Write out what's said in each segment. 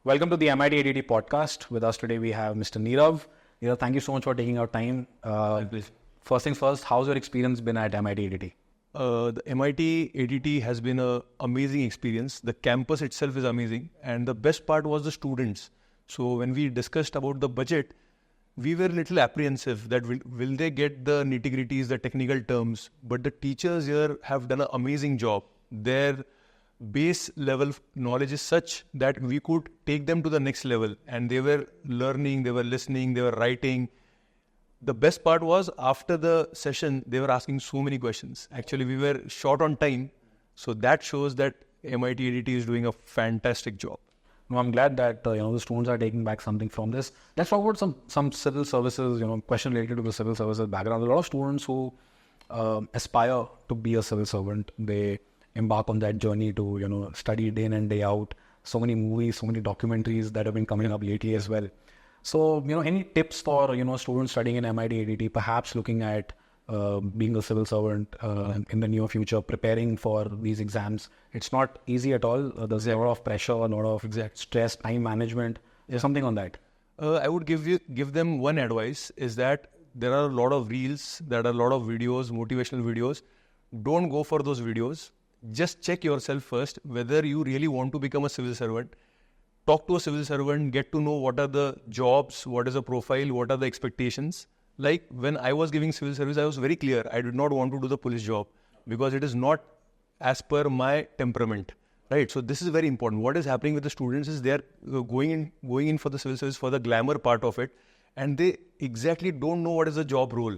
Welcome to the MIT-ADT podcast. With us today, we have Mr. Nirav. Nirav, thank you so much for taking our time. First things first, how's your experience been at MIT-ADT? The MIT-ADT has been an amazing experience. The campus itself is amazing. And the best part was the students. So when we discussed about the budget, we were a little apprehensive that will they get the nitty-gritties, the technical terms. But the teachers here have done an amazing job. Their base level knowledge is such that we could take them to the next level. And they were learning, they were listening, they were writing. The best part was after the session, they were asking so many questions. Actually, we were short on time. So that shows that MIT-ADT is doing a fantastic job. No, I'm glad that the students are taking back something from this. Let's talk about some civil services, question related to the civil services background. A lot of students who aspire to be a civil servant, they embark on that journey to study day in and day out. So many movies, so many documentaries that have been coming up lately as well. So any tips for students studying in MIT-ADT, perhaps looking at being a civil servant in the near future, preparing for these exams? It's not easy at all. There's a lot of pressure, a lot of stress, time management. There's something on that. I would give them one advice is that there are a lot of reels, there are a lot of videos, motivational videos. Don't go for those videos. Just check yourself first whether you really want to become a civil servant. Talk to a civil servant, get to know what are the jobs, what is the profile, what are the expectations. Like when I was giving civil service, I was very clear. I did not want to do the police job because it is not as per my temperament, right? So this is very important. What is happening with the students is they are going in for the civil service for the glamour part of it, and they exactly don't know what is the job role,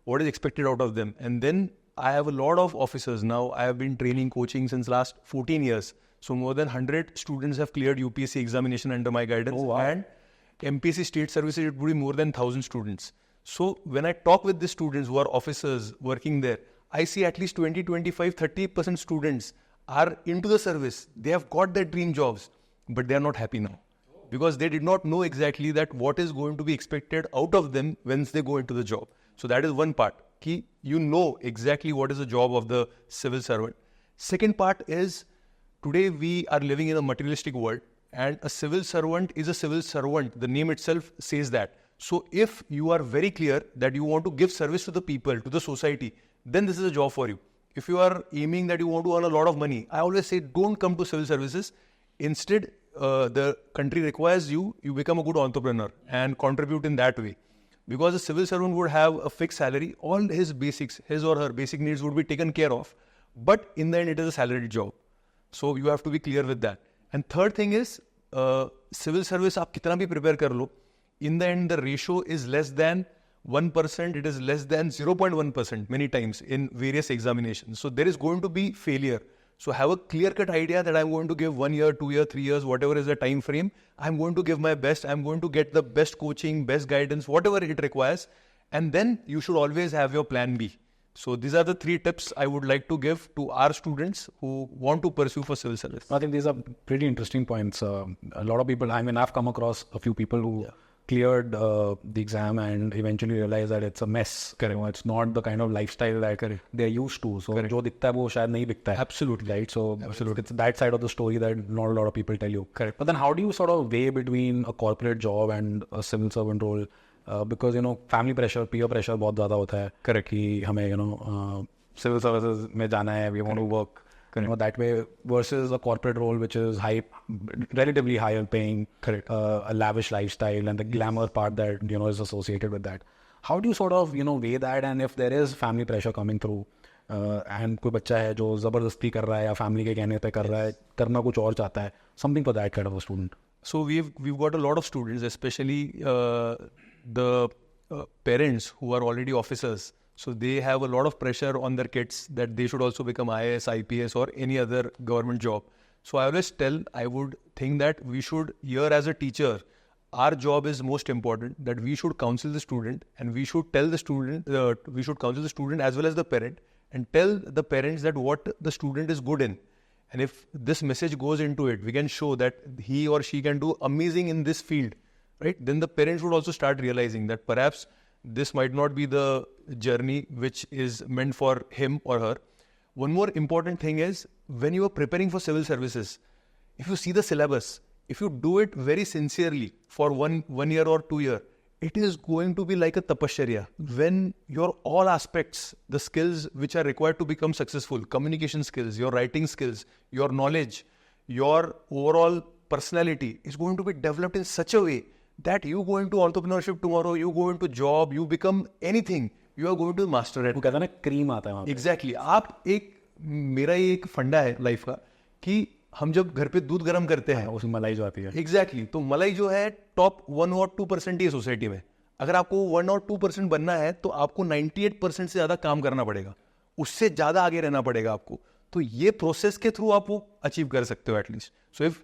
what is expected out of them. And then I have a lot of officers now. I have been training, coaching since last 14 years. So more than 100 students have cleared UPSC examination under my guidance. Oh, wow. And MPSC state services, it would be more than 1,000 students. So when I talk with the students who are officers working there, I see at least 20, 25, 30% students are into the service. They have got their dream jobs, but they are not happy now because they did not know exactly that what is going to be expected out of them once they go into the job. So that is one part. You know exactly what is the job of the civil servant. Second part is today we are living in a materialistic world and a civil servant is a civil servant. The name itself says that. So if you are very clear that you want to give service to the people, to the society, then this is a job for you. If you are aiming that you want to earn a lot of money, I always say don't come to civil services. Instead, the country requires you become a good entrepreneur and contribute in that way. Because a civil servant would have a fixed salary, all his or her basic needs would be taken care of. But in the end, it is a salaried job. So you have to be clear with that. And third thing is, civil service, aap kitna bhi prepare kar lo. In the end, the ratio is less than 1%. It is less than 0.1% many times in various examinations. So there is going to be failure. So have a clear-cut idea that I'm going to give 1 year, 2 years, 3 years, whatever is the time frame. I'm going to give my best. I'm going to get the best coaching, best guidance, whatever it requires. And then you should always have your plan B. So these are the 3 tips I would like to give to our students who want to pursue for civil service. I think these are pretty interesting points. A lot of people, I've come across a few people who cleared the exam and eventually realized that it's a mess. Correct. It's not the kind of lifestyle that they're used to. So jo dikhta hai, wo shayad nahi dikhta hai. Absolutely. Right? So it's that side of the story that not a lot of people tell you. Correct. But then how do you sort of weigh between a corporate job and a civil servant role? Because family pressure, peer pressure बहुत ज़्यादा होता है. Correct. कि हमें civil services में जाना है, we want to work. That way versus a corporate role which is relatively higher paying, a lavish lifestyle and the glamour part that is associated with that. How do you sort of weigh that, and if there is family pressure coming through and कोई बच्चा है जो ज़बरदस्ती कर रहा है या family के कहने पे कर रहा है, करना कुछ और चाहता है, something for that kind of a student? So we've got a lot of students, especially the parents who are already officers. So they have a lot of pressure on their kids that they should also become IAS, IPS or any other government job. So I would think that we should, here as a teacher, our job is most important, that we should counsel the student and we should tell the student, we should counsel the student as well as the parent and tell the parents that what the student is good in. And if this message goes into it, we can show that he or she can do amazing in this field, right? Then the parents would also start realizing that perhaps this might not be the journey which is meant for him or her. One more important thing is when you are preparing for civil services, if you see the syllabus, if you do it very sincerely for one year or 2 year, it is going to be like a tapasya. When your all aspects, the skills which are required to become successful, communication skills, your writing skills, your knowledge, your overall personality is going to be developed in such a way that you go into entrepreneurship tomorrow, you go into job, you become anything, you are going to master it. वो कहता है ना cream आता है वहाँ पे. Exactly. मेरा ये एक फंडा है लाइफ का कि हम जब घर पे दूध गर्म करते हैं उसमें मलाई जो आती है. एग्जैक्टली तो मलाई जो है टॉप 1 और 2% ही है सोसाइटी में. अगर आपको 1 और 2% बनना है तो आपको 98% से ज्यादा काम करना पड़ेगा, उससे ज्यादा आगे रहना पड़ेगा आपको. तो ये प्रोसेस के थ्रू आप वो अचीव कर सकते हो at least. So if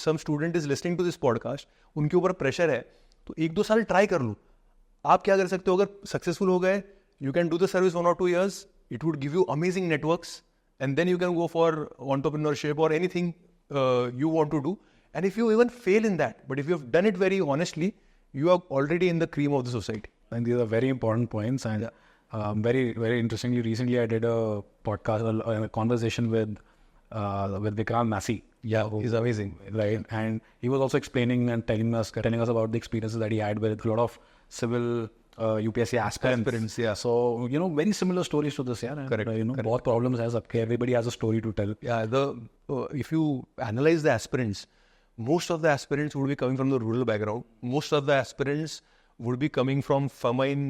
some student is listening to this podcast, उनके ऊपर प्रेशर है तो 1-2 साल ट्राई कर लो. आप क्या कर सकते हो, अगर सक्सेसफुल हो गए, you can do the service 1 or 2 years, it would give you amazing networks, and then you can go for entrepreneurship or anything you want to do. And if you even fail in that, but if you have done it very honestly, you are already in the cream of the society. And these are very important points, and very, very interestingly, recently I did a podcast, a conversation with Vikram Massey. Yeah, he's amazing, right? And he was also explaining and telling us about the experiences that he had with a lot of civil UPSC aspirants. Yeah. So very similar stories to this. Yeah, correct. Correct. Both problems has up. Everybody has a story to tell. Yeah. If you analyze the aspirants, most of the aspirants would be coming from the rural background. Most of the aspirants would be coming from famine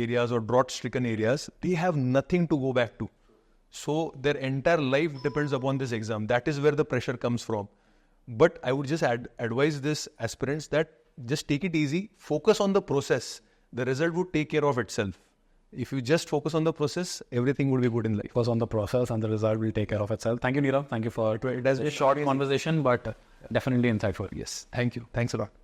areas or drought-stricken areas. They have nothing to go back to. So their entire life depends upon this exam. That is where the pressure comes from. But I would just advise this aspirants that just take it easy, focus on the process. The result would take care of itself. If you just focus on the process, everything would be good in life. Focus on the process and the result will take care of itself. Thank you, Nirav. Thank you for it. It has been a short conversation, but definitely insightful. Yes. Thank you. Thanks a lot.